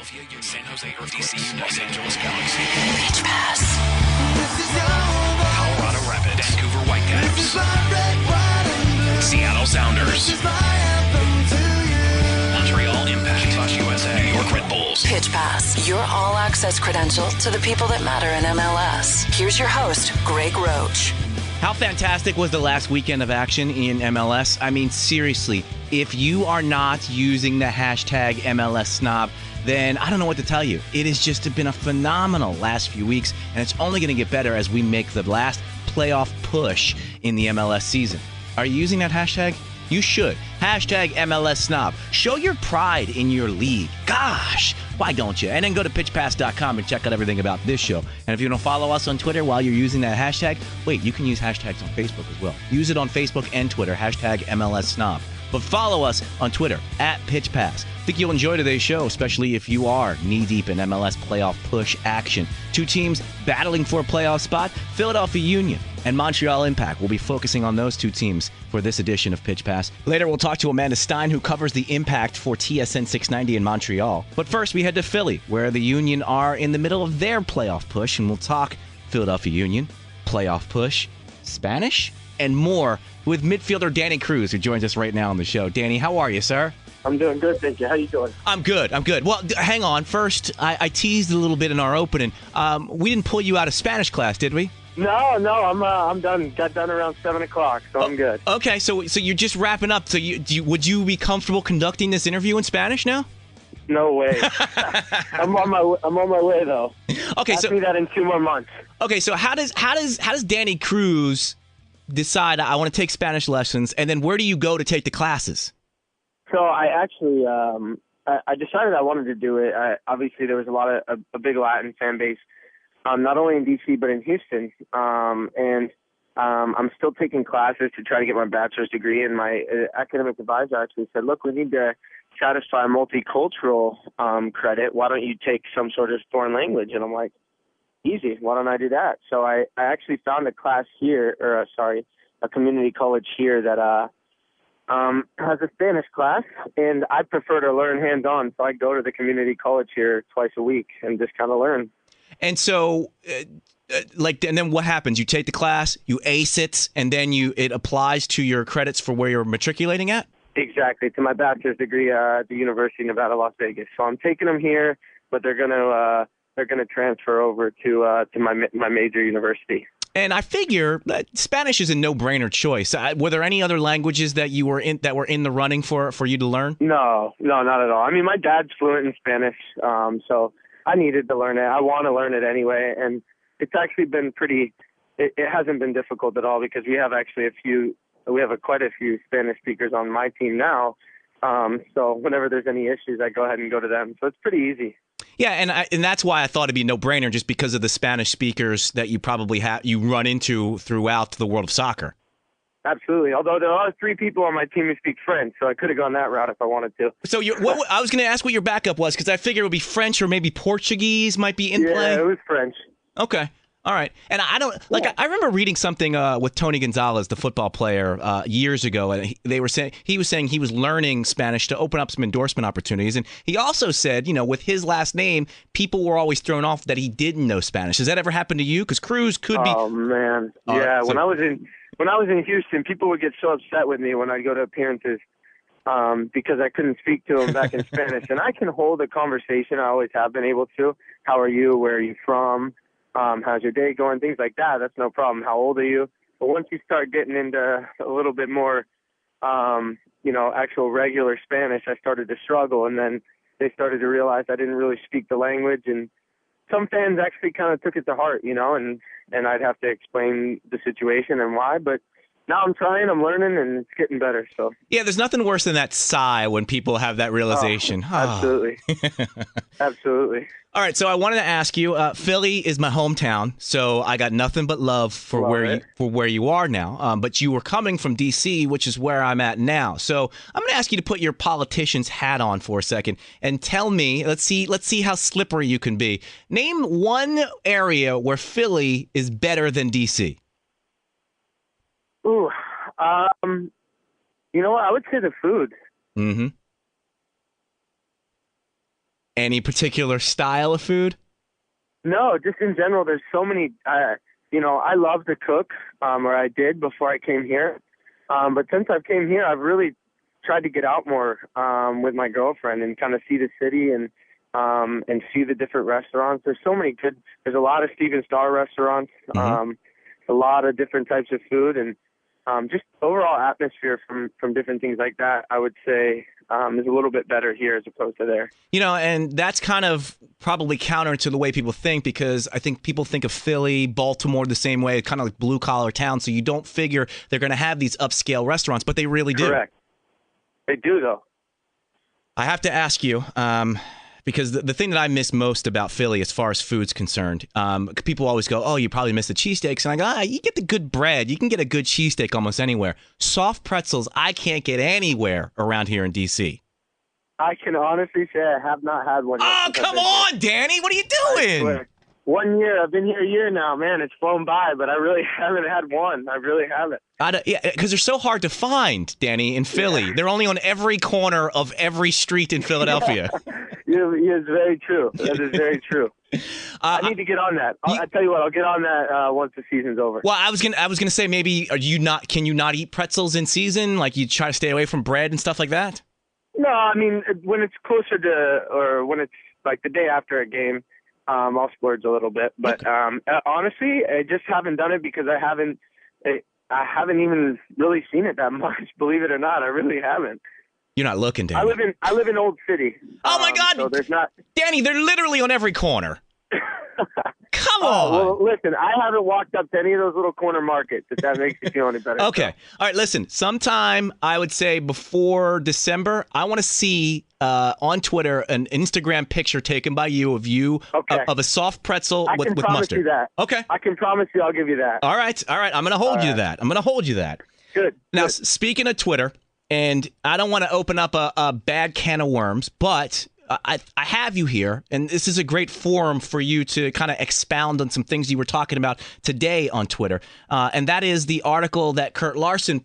Philadelphia, San Jose Earthquakes, Los Angeles Galaxy, Pitch Pass, Colorado Rapids, Vancouver Whitecaps, Seattle Sounders, Montreal Impact, USA, New York Red Bulls. Pitch Pass, your all-access credential to the people that matter in MLS. Here's your host, Greg Roach. How fantastic was the last weekend of action in MLS? I mean, seriously, if you are not using the hashtag MLS Snob, then I don't know what to tell you. It has just been a phenomenal last few weeks, and it's only going to get better as we make the last playoff push in the MLS season. Are you using that hashtag? You should. Hashtag MLS Snob. Show your pride in your league. Gosh, why don't you? And then go to pitchpass.com and check out everything about this show. And if you don't follow us on Twitter while you're using that hashtag, wait, you can use hashtags on Facebook as well. Use it on Facebook and Twitter, hashtag MLS Snob. But follow us on Twitter, @PitchPass. I think you'll enjoy today's show, especially if you are knee-deep in MLS playoff push action. Two teams battling for a playoff spot, Philadelphia Union and Montreal Impact. We'll be focusing on those two teams for this edition of Pitch Pass. Later, we'll talk to Amanda Stein, who covers the Impact for TSN 690 in Montreal. But first, we head to Philly, where the Union are in the middle of their playoff push, and we'll talk Philadelphia Union, playoff push, Spanish, and more with midfielder Danny Cruz, who joins us right now on the show. Danny, how are you, sir? I'm doing good, thank you. How you doing? I'm good. Well, hang on. First, I teased a little bit in our opening. We didn't pull you out of Spanish class, did we? No, I'm done. Got done around 7 o'clock, so I'm good. Okay, so you're just wrapping up. So would you be comfortable conducting this interview in Spanish now? No way. I'm on my way though. Okay, Ask me that in 2 more months. Okay, so how does Danny Cruz decide I want to take Spanish lessons, and then where do you go to take the classes? So I actually I decided I wanted to do it. Obviously, there was a big Latin fan base, not only in DC but in Houston, and I'm still taking classes to try to get my bachelor's degree. And my academic advisor actually said, "Look, we need to satisfy multicultural credit. Why don't you take some sort of foreign language?" And I'm like, easy. Why don't I do that? So I actually found a class here, a community college here that has a Spanish class, and I prefer to learn hands-on. So I go to the community college here twice a week and just kind of learn. And so, and then what happens? You take the class, you ace it, and then it applies to your credits for where you're matriculating at? Exactly, to my bachelor's degree at the University of Nevada, Las Vegas. So I'm taking them here, but they're gonna transfer over to my major university. And I figure that Spanish is a no-brainer choice. Were there any other languages that were in the running for you to learn? No, not at all. I mean, my dad's fluent in Spanish, so I needed to learn it. I want to learn it anyway, and it's actually been it hasn't been difficult at all because we have quite a few Spanish speakers on my team now. So whenever there's any issues, I go ahead and go to them. So it's pretty easy. Yeah, and that's why I thought it'd be a no-brainer, just because of the Spanish speakers that you probably you run into throughout the world of soccer. Absolutely. Although there are 3 people on my team who speak French, so I could have gone that route if I wanted to. So I was going to ask what your backup was, because I figured it would be French or maybe Portuguese might be in play. Yeah, it was French. Okay. All right. And I don't I remember reading something with Tony Gonzalez, the football player, years ago, and he was saying he was learning Spanish to open up some endorsement opportunities. And he also said, with his last name, people were always thrown off that he didn't know Spanish. Has that ever happened to you? Because Cruz could be. Oh man, yeah. When I was in Houston, people would get so upset with me when I'd go to appearances because I couldn't speak to them back in Spanish. And I can hold a conversation. I always have been able to. How are you? Where are you from? How's your day going? Things like that. That's no problem. How old are you? But once you start getting into a little bit more, actual regular Spanish, I started to struggle. And then they started to realize I didn't really speak the language. And some fans actually kind of took it to heart, and I'd have to explain the situation and why. But now I'm trying, I'm learning, and it's getting better. So yeah, there's nothing worse than that sigh when people have that realization. Absolutely. Absolutely. All right, so I wanted to ask you, Philly is my hometown, so I got nothing but love for where you are now. But you were coming from D.C., which is where I'm at now. So I'm going to ask you to put your politician's hat on for a second and tell me, let's see how slippery you can be. Name one area where Philly is better than D.C. Ooh, you know what? I would say the food. Mm-hmm. Any particular style of food? No, just in general, there's so many, I love to cook, or I did before I came here. But since I've came here, I've really tried to get out more with my girlfriend and kind of see the city and see the different restaurants. There's so many there's a lot of Steven Starr restaurants, a lot of different types of food, and just overall atmosphere from different things like that, I would say is a little bit better here as opposed to there. And that's kind of probably counter to the way people think, because I think people think of Philly, Baltimore the same way, kind of like blue-collar town, so you don't figure they're going to have these upscale restaurants, but they really do. Correct. They do, though. I have to ask you, because the thing that I miss most about Philly as far as food's concerned, people always go, oh, you probably miss the cheesesteaks. And I go, you get the good bread. You can get a good cheesesteak almost anywhere. Soft pretzels, I can't get anywhere around here in D.C. I can honestly say I have not had one yet. Oh, come on, Danny. What are you doing? 1 year. I've been here a year now. Man, it's flown by, but I really haven't had one. I really haven't. Yeah, because they're so hard to find, Danny, in Philly. Yeah. They're only on every corner of every street in Philadelphia. It's very true. That is very true. I need to get on that. I'll tell you what. I'll get on that once the season's over. Well, I was gonna say, maybe can you not eat pretzels in season? Like, you try to stay away from bread and stuff like that? No, I mean, when it's closer to, or when it's like the day after a game, I'll splurge a little bit. But honestly, I just haven't done it because I haven't even really seen it that much. Believe it or not, I really haven't. You're not looking, Danny. I live in Old City. Oh my God! So there's not. Danny, they're literally on every corner. Come on. Well, listen, I haven't walked up to any of those little corner markets, if that makes you feel any better. Okay. All right, listen, sometime, I would say before December, I want to see on Twitter an Instagram picture taken by you of a soft pretzel with mustard. I can promise you that. Okay. I can promise you I'll give you that. All right. I'm going to hold you to that. I'm going to hold you to that. Good. Now, speaking of Twitter, and I don't want to open up a bad can of worms, but I have you here, and this is a great forum for you to kind of expound on some things you were talking about today on Twitter, and that is the article that Kurt Larson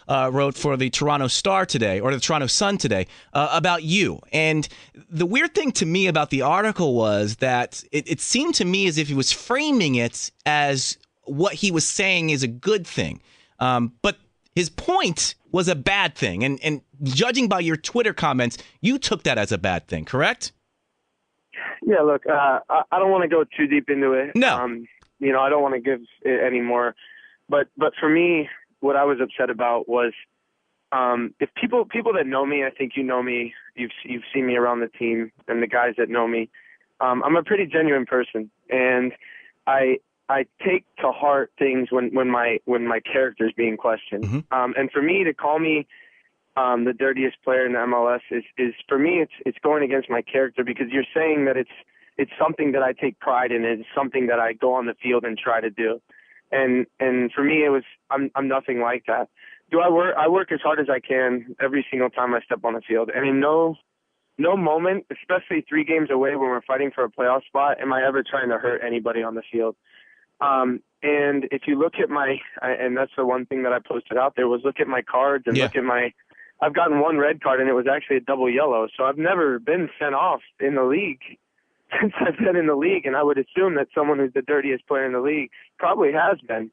wrote for the Toronto Star today, or the Toronto Sun today, about you. And the weird thing to me about the article was that it seemed to me as if he was framing it as what he was saying is a good thing, but his point was a bad thing. And judging by your Twitter comments, you took that as a bad thing, correct? Yeah, look, I don't want to go too deep into it. No. I don't want to give it any more. But for me, what I was upset about was if people that know me, I think you know me, you've seen me around the team, and the guys that know me, I'm a pretty genuine person. And I take to heart things when my character is being questioned. Mm-hmm. And for me to call me the dirtiest player in the MLS is for me it's going against my character, because you're saying that it's something that I take pride in. It's something that I go on the field and try to do. And for me I'm nothing like that. I work as hard as I can every single time I step on the field. And in no moment, especially 3 games away when we're fighting for a playoff spot, am I ever trying to hurt anybody on the field. And if you look at and that's the one thing that I posted out there, was look at my cards and look at I've gotten 1 red card, and it was actually a double yellow. So I've never been sent off in the league since I've been in the league. And I would assume that someone who's the dirtiest player in the league probably has been.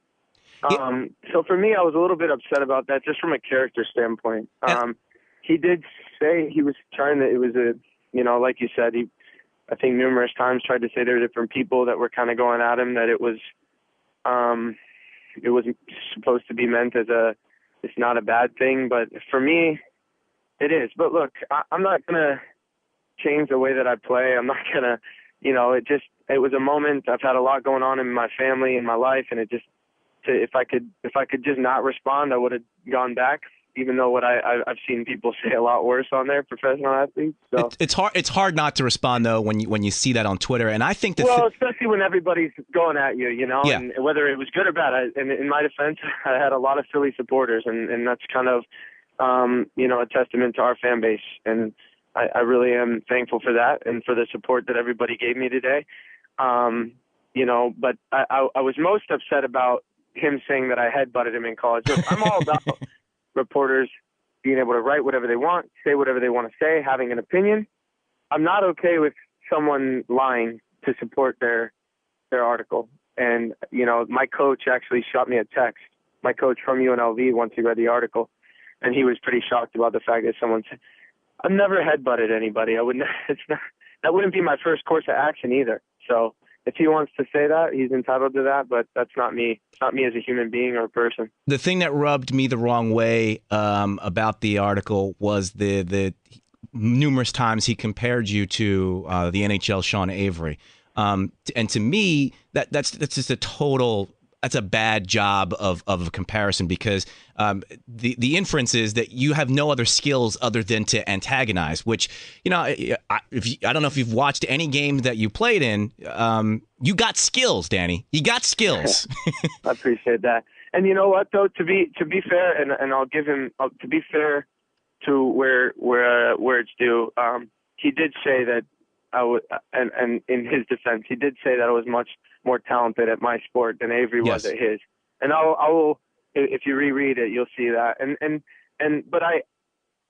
So for me, I was a little bit upset about that, just from a character standpoint. He did say he was trying to, it was like you said, he, I think numerous times tried to say there were different people that were kind of going at him, that it wasn't supposed to be meant as it's not a bad thing, but for me, it is. But look, I'm not going to change the way that I play. I'm not going to, it was a moment. I've had a lot going on in my family and my life, and if I could just not respond, I would have gone back. Even though I've seen people say a lot worse on there, professional athletes. So it's hard not to respond though when you see that on Twitter, and I think that especially when everybody's going at you, yeah. And whether it was good or bad. And in my defense, I had a lot of Philly supporters, and that's kind of a testament to our fan base, and I really am thankful for that and for the support that everybody gave me today. But I was most upset about him saying that I headbutted him in college. Look, I'm all about reporters being able to write whatever they want, say whatever they want to say, having an opinion. I'm not okay with someone lying to support their article. And, my coach actually shot me a text. My coach from UNLV, once he read the article, and he was pretty shocked about the fact that someone said, I've never headbutted anybody. That wouldn't be my first course of action either. So if he wants to say that, he's entitled to that, but that's not me. It's not me as a human being or a person. The thing that rubbed me the wrong way about the article was the numerous times he compared you to the NHL Sean Avery. And to me, that's just that's a bad job of a comparison, because the inference is that you have no other skills other than to antagonize, which, I don't know if you've watched any game that you played in. You got skills, Danny. You got skills. I appreciate that. And you know what, though, to be fair, and I'll give him, to be fair to where it's due, he did say that I would, and in his defense, he did say that I was much more talented at my sport than Avery was at his. And I will, if you reread it, you'll see that. But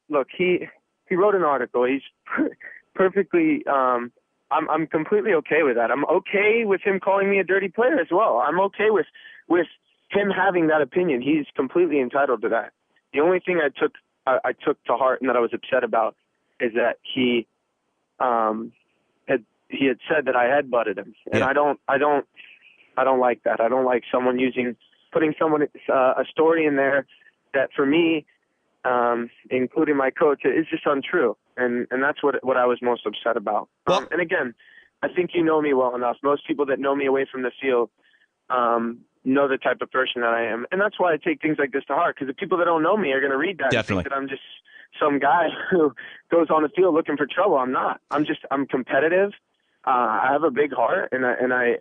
look, he wrote an article. He's perfectly, I'm completely okay with that. I'm okay with him calling me a dirty player as well. I'm okay with him having that opinion. He's completely entitled to that. The only thing I took to heart and that I was upset about is that he had said that I had butted him, and I don't like that. I don't like someone putting someone a story in there that for me, including my coach, is just untrue, and that's what I was most upset about. Well, and again, I think you know me well enough. Most people that know me away from the field know the type of person that I am, and that's why I take things like this to heart. Because the people that don't know me are going to read that and think that I'm just some guy who goes on the field looking for trouble. I'm not. I'm competitive. I have a big heart, and I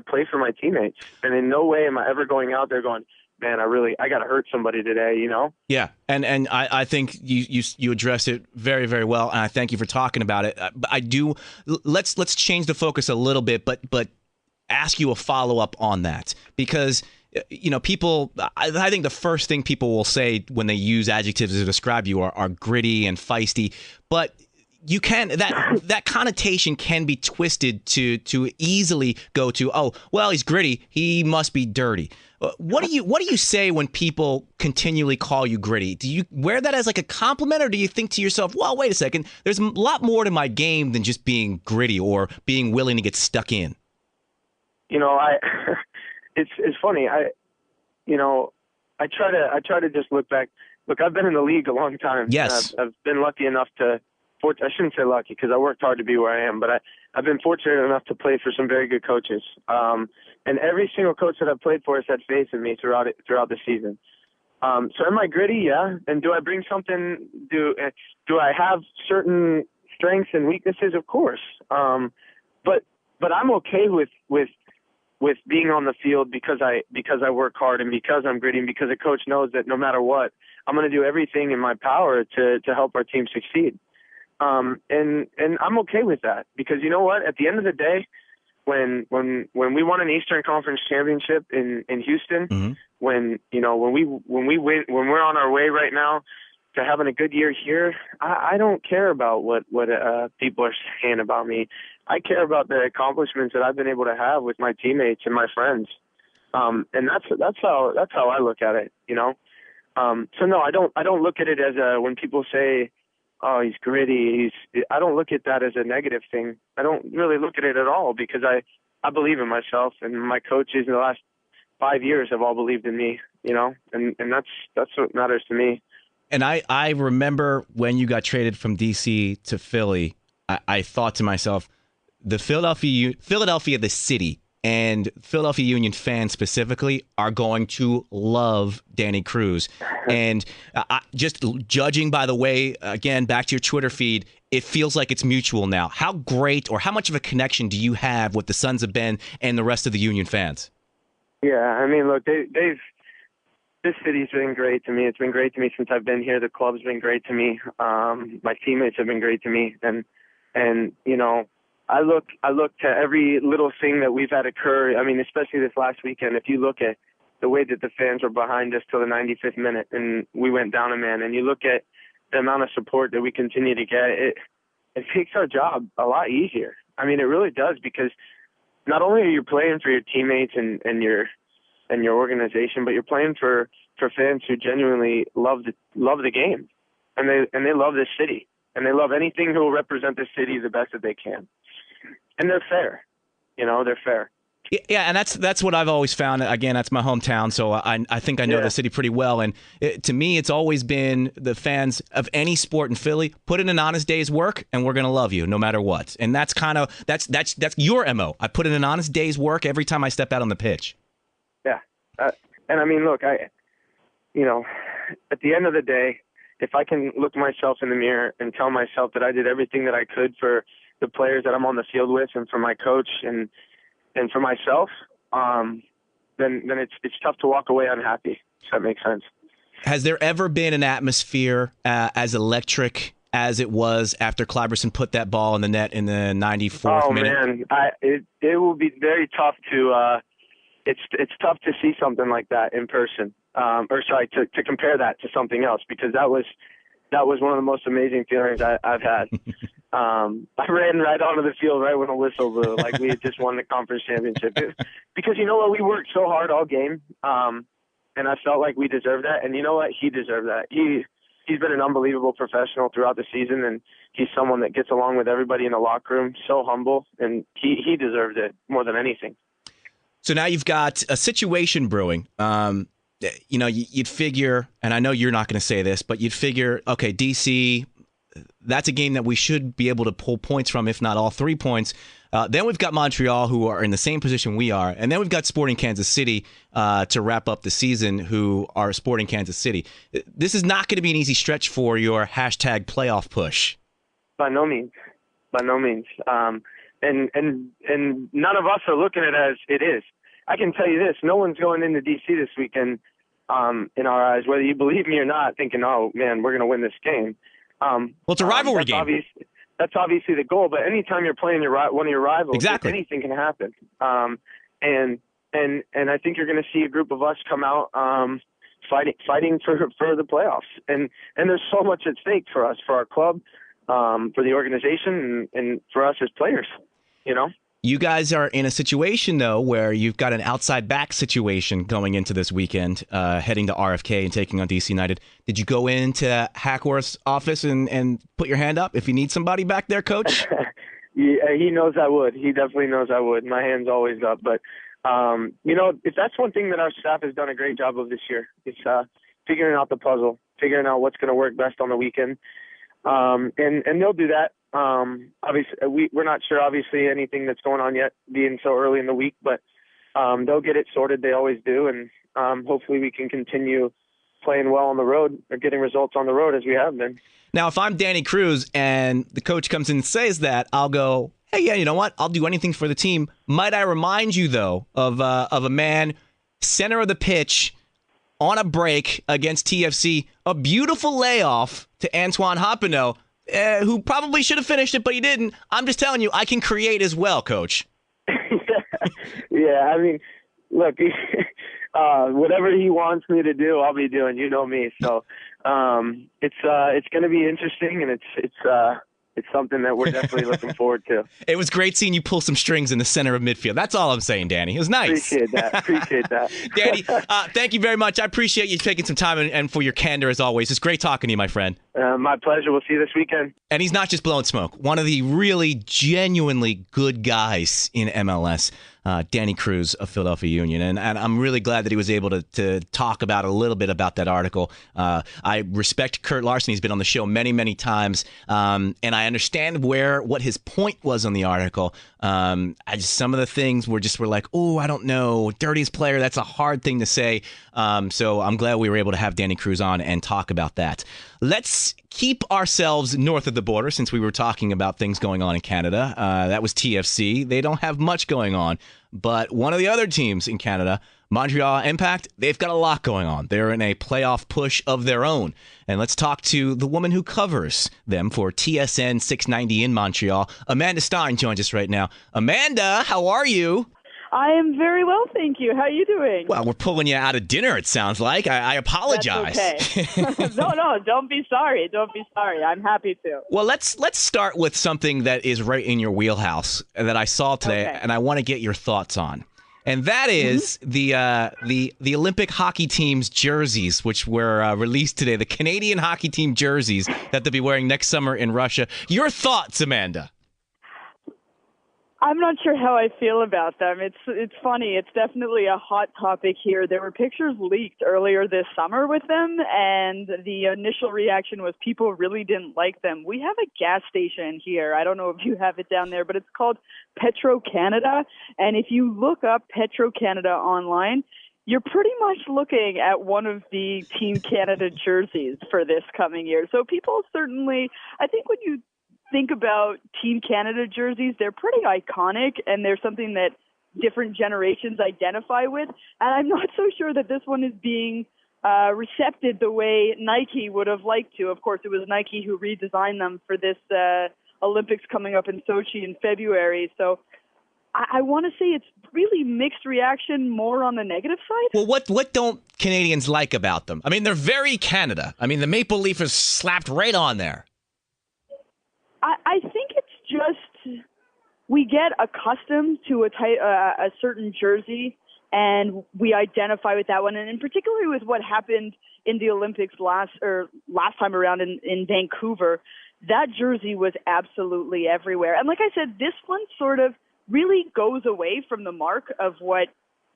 play for my teammates. And in no way am I ever going out there going, man, I got to hurt somebody today, Yeah, and I think you addressed it very, very well, and I thank you for talking about it. But I do. Let's change the focus a little bit, but ask you a follow up on that, because people. I think the first thing people will say when they use adjectives to describe you are gritty and feisty, but you can that connotation can be twisted to easily go to, oh, well, he's gritty, he must be dirty. What do you say when people continually call you gritty? Do you wear that as like a compliment, or do you think to yourself, well, wait a second, there's a lot more to my game than just being gritty or being willing to get stuck in? It's funny. I try to just look back. Look, I've been in the league a long time. Yes, I've been lucky enough to. I shouldn't say lucky, because I worked hard to be where I am, but I've been fortunate enough to play for some very good coaches. And every single coach that I've played for has had faith in me throughout the season. So am I gritty? Yeah. And do I bring something? Do I have certain strengths and weaknesses? Of course. But I'm okay with being on the field because I work hard, and because I'm gritty, and because a coach knows that no matter what, I'm going to do everything in my power to help our team succeed. And I'm okay with that, because you know what? At the end of the day, when we won an Eastern Conference championship in Houston, mm-hmm. when we're on our way right now to having a good year here, I don't care about what people are saying about me. I care about the accomplishments that I've been able to have with my teammates and my friends. And that's how I look at it, So no, I don't look at it as when people say, oh, he's gritty, I don't look at that as a negative thing. I don't really look at it at all, because I believe in myself, and my coaches in the last 5 years have all believed in me, and that's what matters to me. And I remember when you got traded from DC to Philly, I thought to myself, the Philadelphia, the city, and Philadelphia Union fans specifically are going to love Danny Cruz. And just judging by the way, again, back to your Twitter feed, it feels like it's mutual now. How great, or how much of a connection do you have with the Sons of Ben and the rest of the Union fans? Yeah, I mean, look, this city's been great to me. It's been great to me since I've been here. The club's been great to me. My teammates have been great to me. And I look to every little thing that we've had occur. I mean, especially this last weekend, if you look at the way that the fans were behind us till the 95th minute and we went down a man, and you look at the amount of support that we continue to get, it makes our job a lot easier. I mean, it really does, because not only are you playing for your teammates and your organization, but you're playing for fans who genuinely love the game, and they love this city, and they love anything who will represent the city the best that they can, and they're fair. They're fair. Yeah, and that's what I've always found. Again, that's my hometown, so I think I know the city pretty well. And to me, it's always been the fans of any sport in Philly. Put in an honest day's work, and we're gonna love you no matter what. And that's your MO. I put in an honest day's work every time I step out on the pitch. Yeah, and I mean, look, at the end of the day, if I can look myself in the mirror and tell myself that I did everything that I could for the players that I'm on the field with, and for my coach, and for myself, then it's tough to walk away unhappy. If that makes sense. Has there ever been an atmosphere as electric as it was after Clyberson put that ball in the net in the 94th minute? Oh man, it will be very tough to. It's tough to see something like that in person. To compare that to something else, because that was one of the most amazing feelings I've had. I ran right onto the field right when a whistle blew, like we had just won the conference championship. Because you know what, we worked so hard all game, and I felt like we deserved that. And you know what, he deserved that. He's been an unbelievable professional throughout the season, and he's someone that gets along with everybody in the locker room, so humble, and he deserved it more than anything. So now you've got a situation brewing. You'd figure, and I know you're not going to say this, but you'd figure, okay, DC, that's a game that we should be able to pull points from, if not all 3 points. Then we've got Montreal, who are in the same position we are. And then we've got Sporting Kansas City to wrap up the season, who are Sporting Kansas City. This is not going to be an easy stretch for your hashtag playoff push. By no means. And none of us are looking at it as it is. I can tell you this, no one's going into DC this weekend, in our eyes, whether you believe me or not, thinking, oh man, we're going to win this game. Well, it's a rivalry game. That's obviously the goal, but anytime you're playing one of your rivals, exactly, anything can happen. And I think you're going to see a group of us come out fighting for the playoffs. And there's so much at stake for us, for our club, for the organization, and for us as players. You guys are in a situation, though, where you've got an outside back situation going into this weekend, heading to RFK and taking on DC United. Did you go into Hackworth's office and put your hand up if you need somebody back there, Coach? Yeah, he knows I would. He definitely knows I would. My hand's always up. But, if that's one thing that our staff has done a great job of this year, it's figuring out the puzzle, figuring out what's going to work best on the weekend. And they'll do that. Obviously, we're not sure, obviously, anything that's going on yet, being so early in the week, but they'll get it sorted. They always do, and hopefully we can continue playing well on the road, or getting results on the road as we have been. Now, if I'm Danny Cruz and the coach comes in and says that, I'll go, hey, yeah, you know what? I'll do anything for the team. Might I remind you, though, of a man, center of the pitch, on a break against TFC, a beautiful layoff to Antoine Hoppeneau, who probably should have finished it, but he didn't. I'm just telling you, I can create as well, Coach. Yeah, I mean, look, whatever he wants me to do, I'll be doing. You know me, so it's going to be interesting, and it's something that we're definitely looking forward to. It was great seeing you pull some strings in the center of midfield. That's all I'm saying, Danny. It was nice. Appreciate that. Danny, thank you very much. I appreciate you taking some time and for your candor as always. It's great talking to you, my friend. My pleasure. We'll see you this weekend. And he's not just blowing smoke. One of the really genuinely good guys in MLS, Danny Cruz of Philadelphia Union. And I'm really glad that he was able to talk about a little bit about that article. I respect Kurt Larson. He's been on the show many, many times. And I understand what his point was on the article. Some of the things were like, oh, I don't know. Dirtiest player, that's a hard thing to say. So I'm glad we were able to have Danny Cruz on and talk about that. Let's keep ourselves north of the border, since we were talking about things going on in Canada. That was TFC. They don't have much going on. But one of the other teams in Canada, Montreal Impact, they've got a lot going on. They're in a playoff push of their own. And let's talk to the woman who covers them for TSN 690 in Montreal. Amanda Stein joins us right now. Amanda, how are you? I am very well, thank you. How are you doing? Well, we're pulling you out of dinner, it sounds like. I apologize. That's okay. No, don't be sorry. Don't be sorry. I'm happy to. Well, let's start with something that is right in your wheelhouse that I saw today, Okay. and I want to get your thoughts on. And that is the Olympic hockey team's jerseys, which were released today. The Canadian hockey team jerseys that they'll be wearing next summer in Russia. Your thoughts, Amanda? I'm not sure how I feel about them. It's funny. It's definitely a hot topic here. There were pictures leaked earlier this summer with them, and the initial reaction was people really didn't like them. We have a gas station here. I don't know if you have it down there, but it's called Petro Canada. And if you look up Petro Canada online, you're pretty much looking at one of the Team Canada jerseys for this coming year. So people certainly, I think when you think about Team Canada jerseys, they're pretty iconic, and they're something that different generations identify with. And I'm not so sure that this one is being recepted the way Nike would have liked to. Of course, it was Nike who redesigned them for this Olympics coming up in Sochi in February. So I want to say it's really mixed reaction, more on the negative side. Well, what don't Canadians like about them? I mean, they're very Canada. I mean, the maple leaf is slapped right on there. I think it's just we get accustomed to a certain jersey, and we identify with that one. And in particularly with what happened in the Olympics last time around in Vancouver, that jersey was absolutely everywhere. And like I said, this one sort of really goes away from the mark of what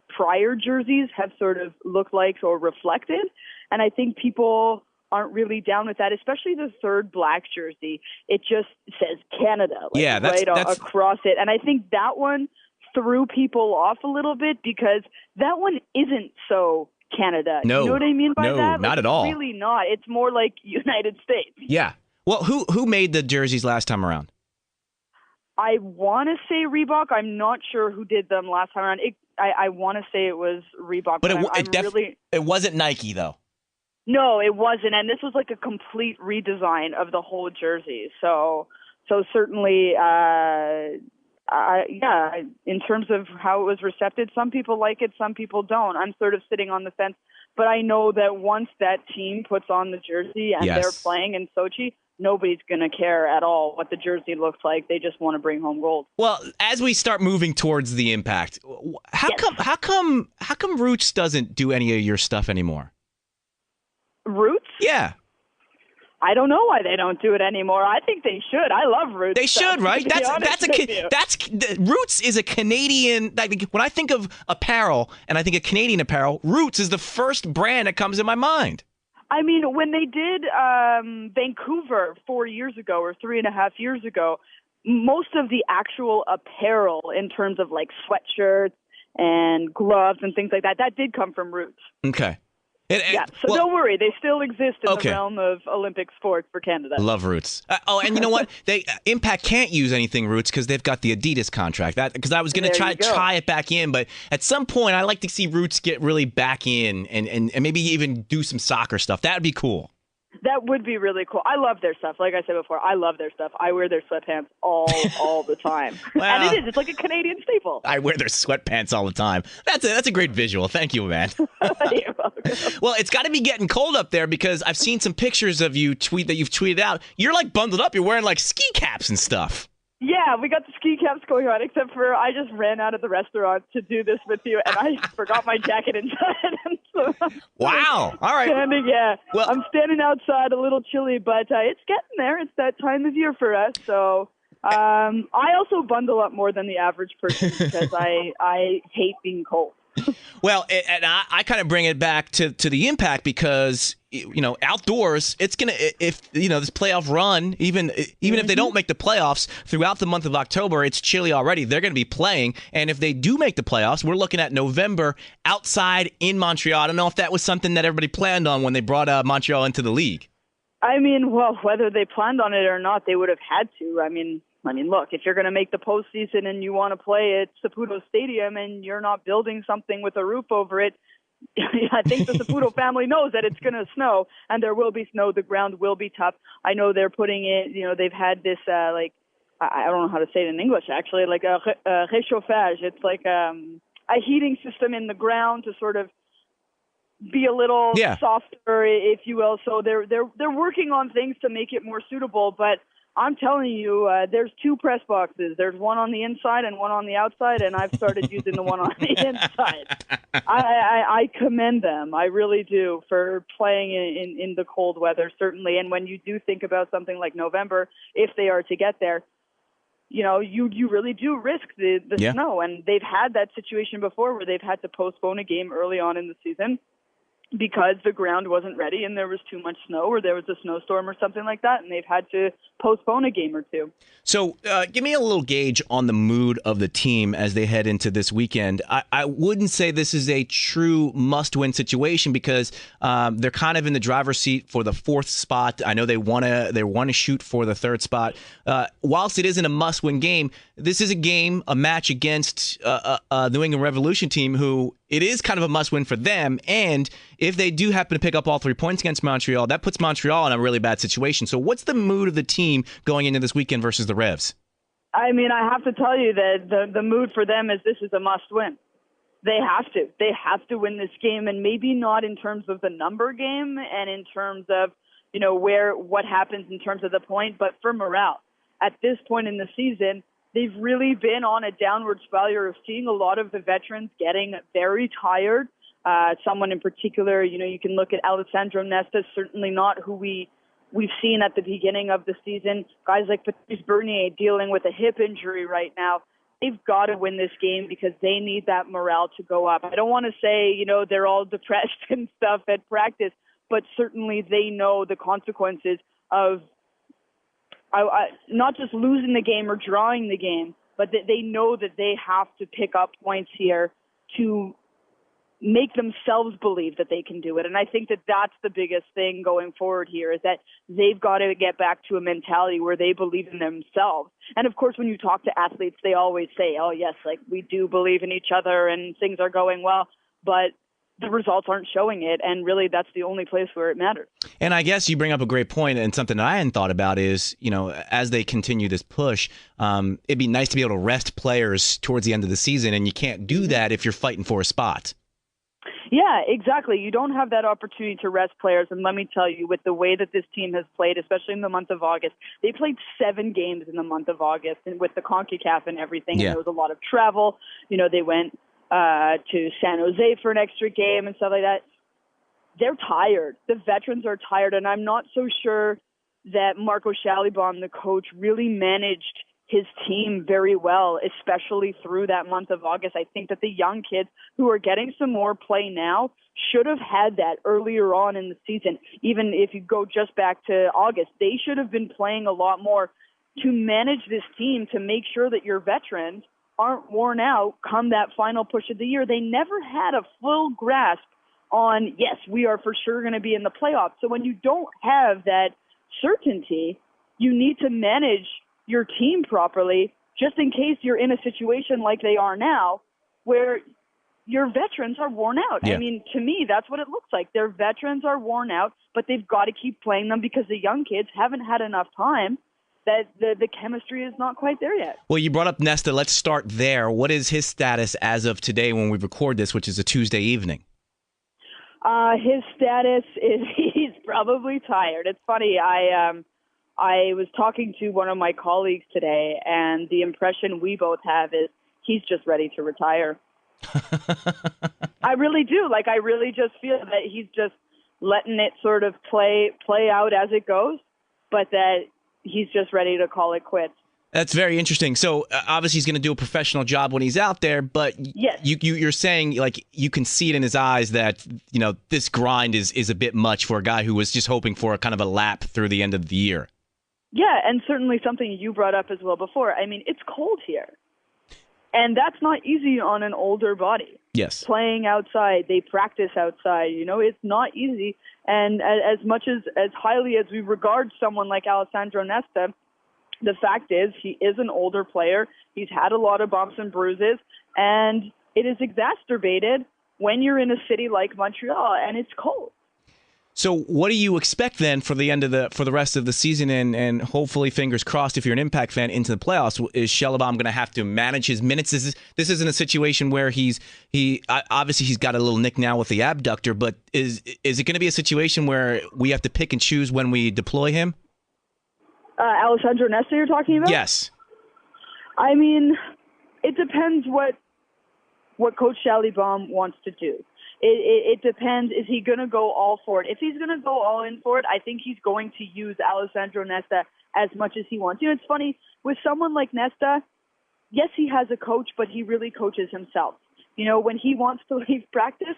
prior jerseys have sort of looked like or reflected. And I think people aren't really down with that, especially the third black jersey. It just says Canada, that's across it. And I think that one threw people off a little bit because that one isn't so Canada. No. You know what I mean by that? Not at all. It's really not. It's more like United States. Yeah. Well, who made the jerseys last time around? I want to say Reebok. I'm not sure who did them last time around. I want to say it was Reebok. But it wasn't Nike, though. No, it wasn't, and this was like a complete redesign of the whole jersey. So certainly, in terms of how it was recepted, some people like it, some people don't. I'm sort of sitting on the fence, but I know that once that team puts on the jersey and they're playing in Sochi, nobody's going to care at all what the jersey looks like. They just want to bring home gold. Well, as we start moving towards the Impact, how come Roots doesn't do any of your stuff anymore? Roots? Yeah. I don't know why they don't do it anymore. I think they should. I love Roots. They should, right? Roots is a Canadian. Like, when I think of apparel and I think of Canadian apparel, Roots is the first brand that comes in my mind. I mean, when they did Vancouver 4 years ago or 3.5 years ago, most of the actual apparel in terms of like sweatshirts and gloves and things like that did come from Roots. Okay. Don't worry. They still exist in the realm of Olympic sports for Canada. Love Roots. And you know what? Impact can't use anything Roots because they've got the Adidas contract. Because I was going to try it back in, but at some point I'd like to see Roots get really back in and maybe even do some soccer stuff. That would be cool. That would be really cool. I love their stuff. Like I said before, I love their stuff. I wear their sweatpants all the time. Well, and it's like a Canadian staple. I wear their sweatpants all the time. That's a great visual. Thank you, man. You're welcome. Well, it's got to be getting cold up there because I've seen some pictures of you that you've tweeted out. You're like bundled up. You're wearing like ski caps and stuff. Yeah, we got the ski caps going on, except for I just ran out of the restaurant to do this with you, and I forgot my jacket inside. And so wow. All right. I'm standing outside, a little chilly, but it's getting there. It's that time of year for us. So I also bundle up more than the average person because I hate being cold. Well, and I kind of bring it back to the Impact because, outdoors, it's going to, if, this playoff run, even if they don't make the playoffs throughout the month of October, it's chilly already. They're going to be playing. And if they do make the playoffs, we're looking at November outside in Montreal. I don't know if that was something that everybody planned on when they brought Montreal into the league. I mean, well, whether they planned on it or not, they would have had to. I mean, look, if you're going to make the postseason and you want to play at Saputo Stadium and you're not building something with a roof over it, I think the Saputo family knows that it's going to snow and there will be snow. The ground will be tough. I know they're putting it, they've had this, I don't know how to say it in English, actually, like a réchauffage. It's like a heating system in the ground to sort of be a little softer, if you will. So they're working on things to make it more suitable. But I'm telling you, there's 2 press boxes. There's one on the inside and one on the outside, and I've started using the one on the inside. I commend them. I really do, for playing in the cold weather, certainly. And when you do think about something like November, if they are to get there, you know, you really do risk the snow. And they've had that situation before where they've had to postpone a game early on in the season because the ground wasn't ready and there was too much snow, or there was a snowstorm or something like that, and they've had to postpone a game or two. So give me a little gauge on the mood of the team as they head into this weekend. I wouldn't say this is a true must-win situation because they're kind of in the driver's seat for the 4th spot. I know they want to shoot for the 3rd spot. Whilst it isn't a must-win game, this is a match against a New England Revolution team who it is kind of a must-win for them. And if they do happen to pick up all 3 points against Montreal, that puts Montreal in a really bad situation. So what's the mood of the team going into this weekend versus the Revs? I mean, I have to tell you that the mood for them is this is a must-win. They have to. They have to win this game, and maybe not in terms of the number game and in terms of, you know, what happens in terms of the point, but for morale. At this point in the season, they've really been on a downward spiral of seeing a lot of the veterans getting very tired. Someone in particular, you know, you can look at Alessandro Nesta, certainly not who we've seen at the beginning of the season. Guys like Patrice Bernier dealing with a hip injury right now. They've got to win this game because they need that morale to go up. I don't want to say, you know, they're all depressed and stuff at practice, but certainly they know the consequences of not just losing the game or drawing the game, but that they know that they have to pick up points here to make themselves believe that they can do it. And I think that that's the biggest thing going forward here, is that they've got to get back to a mentality where they believe in themselves. And of course, when you talk to athletes, they always say, oh yes, like we do believe in each other and things are going well, but the results aren't showing it, and really that's the only place where it matters. And I guess you bring up a great point, and something that I hadn't thought about is, you know, as they continue this push, it'd be nice to be able to rest players towards the end of the season, and you can't do that if you're fighting for a spot. Yeah, exactly. You don't have that opportunity to rest players, and let me tell you, with the way that this team has played, especially in the month of August, they played 7 games in the month of August, and with the CONCACAF and everything, and there was a lot of travel. You know, they went to San Jose for an extra game and stuff like that. They're tired. The veterans are tired, and I'm not so sure that Marco Schalibon, the coach, really managed his team very well, especially through that month of August. I think that the young kids who are getting some more play now should have had that earlier on in the season. Even if you go just back to August, they should have been playing a lot more to manage this team, to make sure that your veterans aren't worn out come that final push of the year. They never had a full grasp on, yes, we are for sure going to be in the playoffs. So when you don't have that certainty, you need to manage your team properly, just in case you're in a situation like they are now, where your veterans are worn out. Yeah. I mean, to me, that's what it looks like. Their veterans are worn out, but they've got to keep playing them because the young kids haven't had enough time. That the chemistry is not quite there yet. Well, you brought up Nesta. Let's start there. What is his status as of today when we record this, which is a Tuesday evening? His status is he's probably tired. It's funny. I was talking to one of my colleagues today, and the impression we both have is he's just ready to retire. I really do. Like, I really just feel that he's just letting it sort of play out as it goes, but that he's just ready to call it quits. That's very interesting. So obviously he's going to do a professional job when he's out there, but yes. You're saying, like, you can see it in his eyes that, you know, this grind is a bit much for a guy who was just hoping for a kind of a lap through the end of the year. Yeah, and certainly something you brought up as well before. I mean, it's cold here, and that's not easy on an older body. Yes. Playing outside, they practice outside, you know, it's not easy. And as much as highly as we regard someone like Alessandro Nesta, the fact is he is an older player. He's had a lot of bumps and bruises, and it is exacerbated when you're in a city like Montreal and it's cold. So what do you expect then for the rest of the season and hopefully, fingers crossed, if you're an Impact fan, into the playoffs? Is Schellebaum going to have to manage his minutes? This isn't a situation where he's obviously he's got a little nick now with the abductor, but is it going to be a situation where we have to pick and choose when we deploy him? Alessandro Nesta you're talking about? Yes. I mean, it depends what Coach Schellebaum wants to do. It depends. Is he going to go all for it? If he's going to go all in for it, I think he's going to use Alessandro Nesta as much as he wants. It's funny, with someone like Nesta, yes, he has a coach, but he really coaches himself. When he wants to leave practice,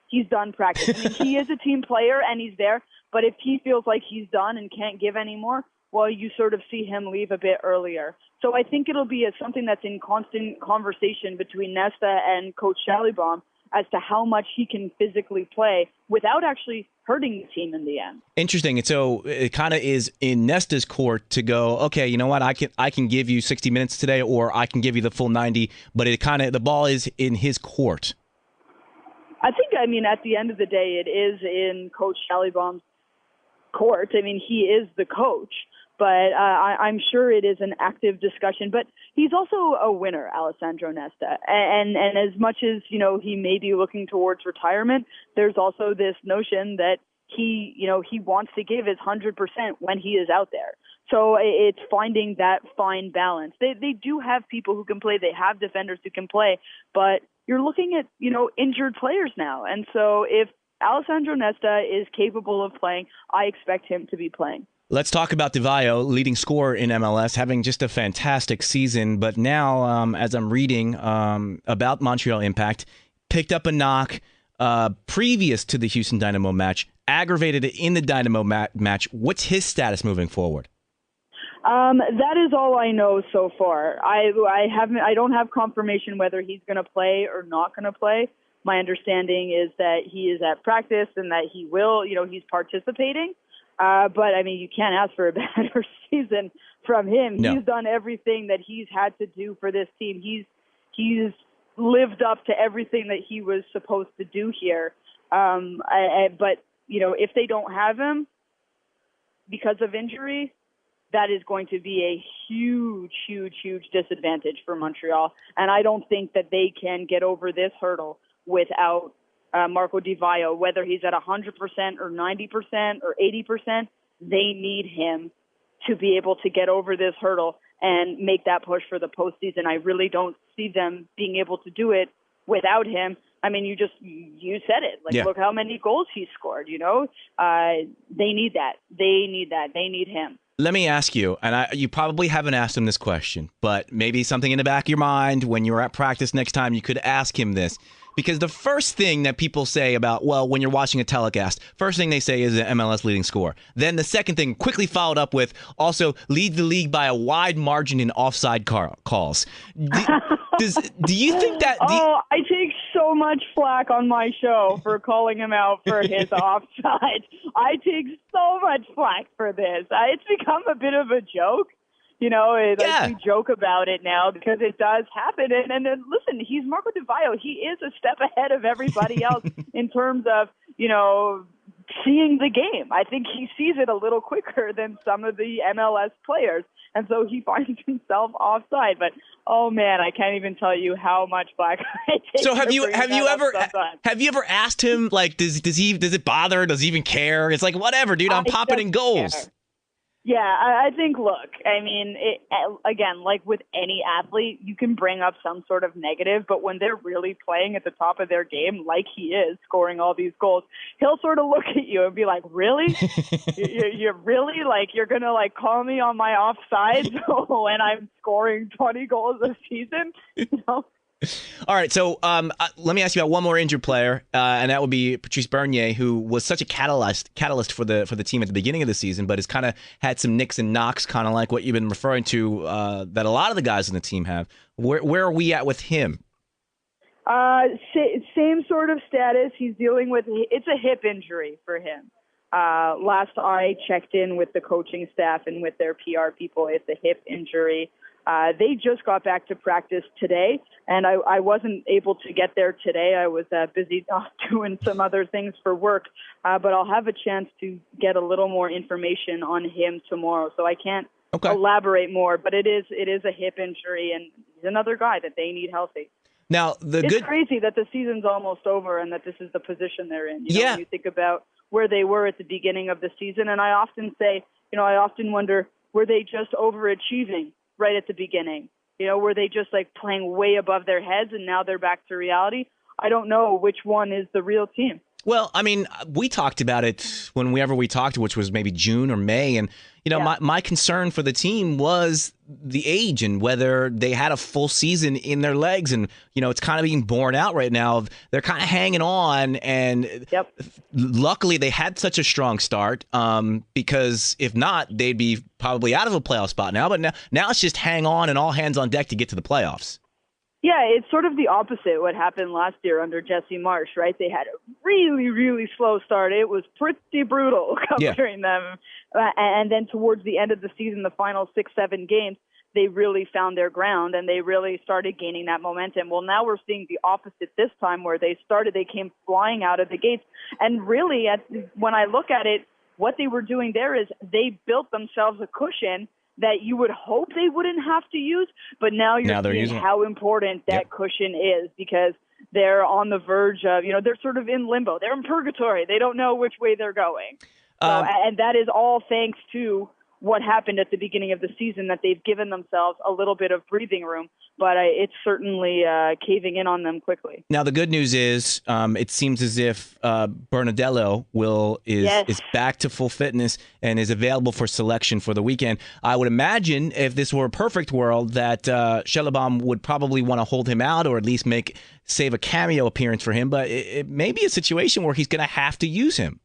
he's done practice. I mean, he is a team player, and he's there, but if he feels like he's done and can't give anymore, well, you sort of see him leave a bit earlier. So I think it'll be something that's in constant conversation between Nesta and Coach Schellebaum as to how much he can physically play without actually hurting the team in the end. Interesting. And so it kind of is in Nesta's court to go, okay, you know what, I can give you 60 minutes today, or I can give you the full 90, but the ball is in his court. I think, at the end of the day, it is in Coach Schellebaum's court. He is the coach. But I'm sure it is an active discussion. But he's also a winner, Alessandro Nesta. And as much as, he may be looking towards retirement, there's also this notion that he wants to give his 100% when he is out there. So it's finding that fine balance. They do have people who can play. They have defenders who can play. But you're looking at, injured players now. And so if Alessandro Nesta is capable of playing, I expect him to be playing. Let's talk about DeVayo, leading scorer in MLS, having just a fantastic season. But now, as I'm reading about Montreal Impact, picked up a knock previous to the Houston Dynamo match, aggravated it in the Dynamo match. What's his status moving forward? That is all I know so far. I don't have confirmation whether he's going to play or not going to play. My understanding is that he is at practice and that he will, he's participating. But you can't ask for a better season from him. No. He's done everything that he's had to do for this team. He's lived up to everything that he was supposed to do here. But if they don't have him because of injury, that is going to be a huge, huge, huge disadvantage for Montreal. And I don't think that they can get over this hurdle without Marco DeVayo, whether he's at 100% or 90% or 80%, they need him to be able to get over this hurdle and make that push for the postseason. I really don't see them being able to do it without him. You said it. Look how many goals he scored, They need that. They need him. Let me ask you, and you probably haven't asked him this question, but maybe something in the back of your mind when you're at practice next time, you could ask him this. Because the first thing that people say about, when you're watching a telecast, first thing they say is an MLS leading scorer. Then the second thing, quickly followed up with, also leads the league by a wide margin in offside calls. Do you think that... I take so much flack on my show for calling him out for his offside. I take so much flack for this. It's become a bit of a joke. We joke about it now because it does happen. And then, listen, he's Marco DeVayo. He is a step ahead of everybody else in terms of, seeing the game. I think he sees it a little quicker than some of the MLS players. And so he finds himself offside. But, oh, man, I can't even tell you how much flack I take. So have you ever asked him, does it bother? Does he even care? It's like, whatever, dude, I'm popping in goals. Care. Yeah, I think, look, again, like with any athlete, you can bring up some sort of negative, but when they're really playing at the top of their game, like he is, scoring all these goals, he'll sort of look at you and be like, really? You're really, you're going to, call me on my offside when I'm scoring 20 goals a season? All right, so let me ask you about one more injured player, and that would be Patrice Bernier, who was such a catalyst for the team at the beginning of the season, but has kind of had some nicks and knocks, kind of like what you've been referring to that a lot of the guys on the team have. Where are we at with him? Same sort of status. He's dealing with it's a hip injury for him. Last I checked in with the coaching staff and with their PR people, it's a hip injury. They just got back to practice today, and I wasn't able to get there today. I was busy doing some other things for work, but I'll have a chance to get a little more information on him tomorrow, so I can't elaborate more. But it is a hip injury, and he's another guy that they need healthy. Now, it's crazy that the season's almost over and that this is the position they're in. You know, when you think about where they were at the beginning of the season, and I often wonder, were they just overachieving right at the beginning? You know, were they just like playing way above their heads and now they're back to reality? I don't know which one is the real team. Well, I mean, we talked about it whenever we talked, which was maybe June or May. And, you know, my concern for the team was the age and whether they had a full season in their legs. And, you know, it's kind of being borne out right now. They're kind of hanging on. And luckily they had such a strong start because if not, they'd be probably out of a playoff spot now. But now it's just hang on and all hands on deck to get to the playoffs. Yeah, it's sort of the opposite what happened last year under Jesse Marsh, right? They had a really, really slow start. It was pretty brutal covering them. And then towards the end of the season, the final 6-7 games, they really found their ground and they really started gaining that momentum. Well, now we're seeing the opposite this time where they came flying out of the gates. And really, when I look at it, what they were doing there is they built themselves a cushion that you would hope they wouldn't have to use, but now you're seeing how important that cushion is because they're on the verge of, you know, they're sort of in limbo. They're in purgatory. They don't know which way they're going. And that is all thanks to what happened at the beginning of the season, that they've given themselves a little bit of breathing room, but it's certainly caving in on them quickly. Now, the good news is it seems as if Bernadello is back to full fitness and is available for selection for the weekend. I would imagine if this were a perfect world that Schellebaum would probably want to hold him out or at least save a cameo appearance for him, but it may be a situation where he's going to have to use him.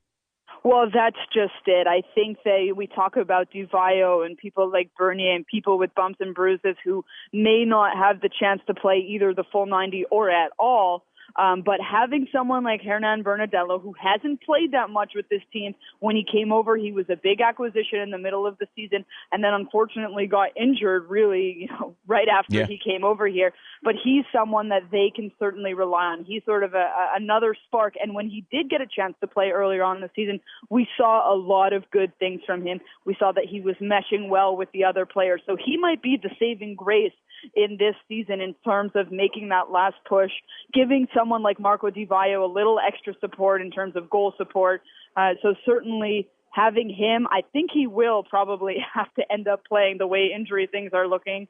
Well, that's just it. I think we talk about Duvayo and people like Bernier and people with bumps and bruises who may not have the chance to play either the full 90 or at all. But having someone like Hernan Bernadello, who hasn't played that much with this team, when he came over, he was a big acquisition in the middle of the season, and then unfortunately got injured really, right after he came over here. But he's someone that they can certainly rely on. He's sort of another spark. And when he did get a chance to play earlier on in the season, we saw a lot of good things from him. We saw that he was meshing well with the other players. So he might be the saving grace in this season in terms of making that last push, giving someone like Marco Di Vaio a little extra support in terms of goal support. So certainly having him, I think he will probably have to end up playing the way injury things are looking.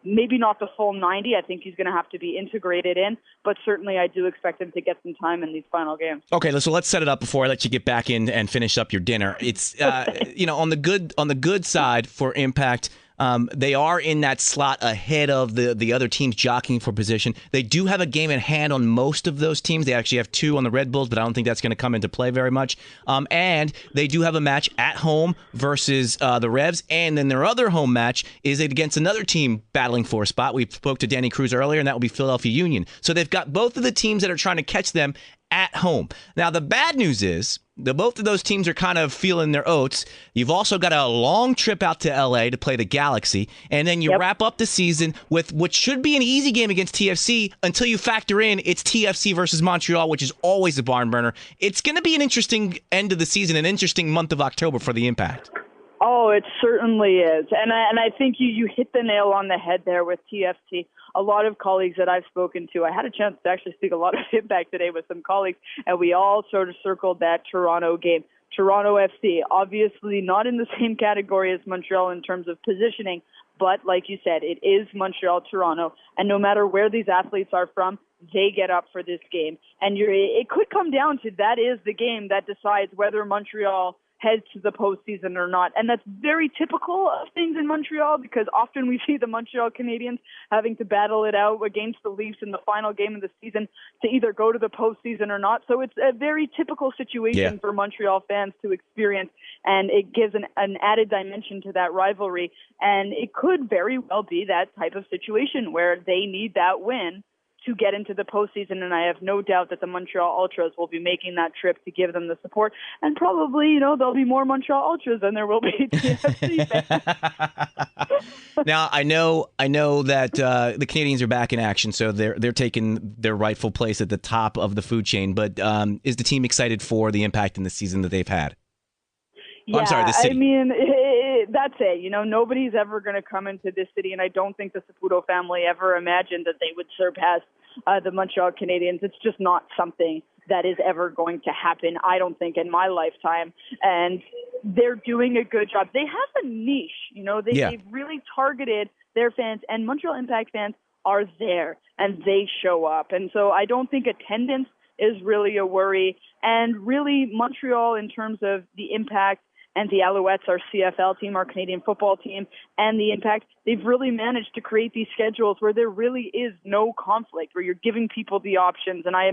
Maybe not the full 90. I think he's going to have to be integrated in, but certainly I do expect him to get some time in these final games. Okay, so let's set it up before I let you get back in and finish up your dinner. It's on the good side for Impact. They are in that slot ahead of the other teams jockeying for position. They do have a game in hand on most of those teams. They actually have 2 on the Red Bulls, but I don't think that's going to come into play very much. And they do have a match at home versus the Revs, and then their other home match is against another team battling for a spot. We spoke to Danny Cruz earlier, and that will be Philadelphia Union. So they've got both of the teams that are trying to catch them at home. Now, the bad news is both of those teams are kind of feeling their oats. You've also got a long trip out to L.A. to play the Galaxy, and then you wrap up the season with what should be an easy game against TFC until you factor in it's TFC versus Montreal, which is always a barn burner. It's going to be an interesting end of the season, an interesting month of October for the Impact. Oh, it certainly is. And I think you hit the nail on the head there with TFC. A lot of colleagues that I've spoken to, I had a chance to actually speak a lot of Impact today with some colleagues, and we all sort of circled that Toronto game. Toronto FC, obviously not in the same category as Montreal in terms of positioning, but like you said, it is Montreal-Toronto, and no matter where these athletes are from, they get up for this game. And it could come down to that is the game that decides whether Montreal heads to the postseason or not. And that's very typical of things in Montreal because often we see the Montreal Canadiens having to battle it out against the Leafs in the final game of the season to either go to the postseason or not. So it's a very typical situation for Montreal fans to experience, and it gives an added dimension to that rivalry. And it could very well be that type of situation where they need that win to get into the postseason, and I have no doubt that the Montreal Ultras will be making that trip to give them the support, and probably, there'll be more Montreal Ultras than there will be TFC fans. Now, I know that the Canadians are back in action, so they're taking their rightful place at the top of the food chain, but is the team excited for the impact in the season that they've had? Yeah, I'm sorry, the city. I mean, that's it. Nobody's ever going to come into this city, and I don't think the Saputo family ever imagined that they would surpass the Montreal Canadiens. It's just not something that is ever going to happen, I don't think, in my lifetime. And they're doing a good job. They have a niche. They've really targeted their fans, and Montreal Impact fans are there, and they show up. And so I don't think attendance is really a worry. And really, Montreal, in terms of the Impact, and the Alouettes, our CFL team, our Canadian football team, and the Impact, they've really managed to create these schedules where there really is no conflict, where you're giving people the options. And I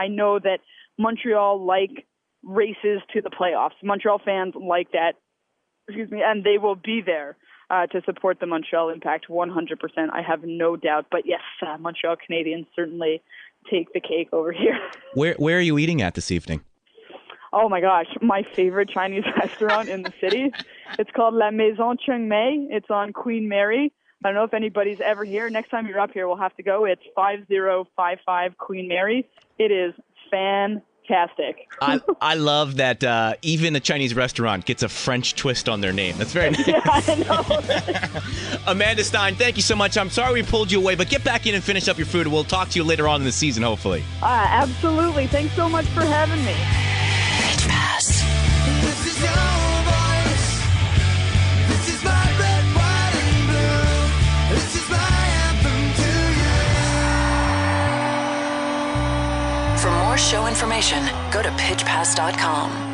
know that Montreal like races to the playoffs. Montreal fans like that, and they will be there to support the Montreal Impact 100%. I have no doubt. But yes, Montreal Canadiens certainly take the cake over here. Where are you eating at this evening? Oh my gosh, my favorite Chinese restaurant in the city. It's called La Maison Chung Mei. It's on Queen Mary. I don't know if anybody's ever here. Next time you're up here, we'll have to go. It's 5055 Queen Mary. It is fantastic. I love that even a Chinese restaurant gets a French twist on their name. That's very nice. Yeah, I know. Amanda Stein, thank you so much. I'm sorry we pulled you away, but get back in and finish up your food. We'll talk to you later on in the season, hopefully. Absolutely. Thanks so much for having me. This is your voice. This is my red, white, and blue. This is my anthem to you. For more show information, go to pitchpass.com.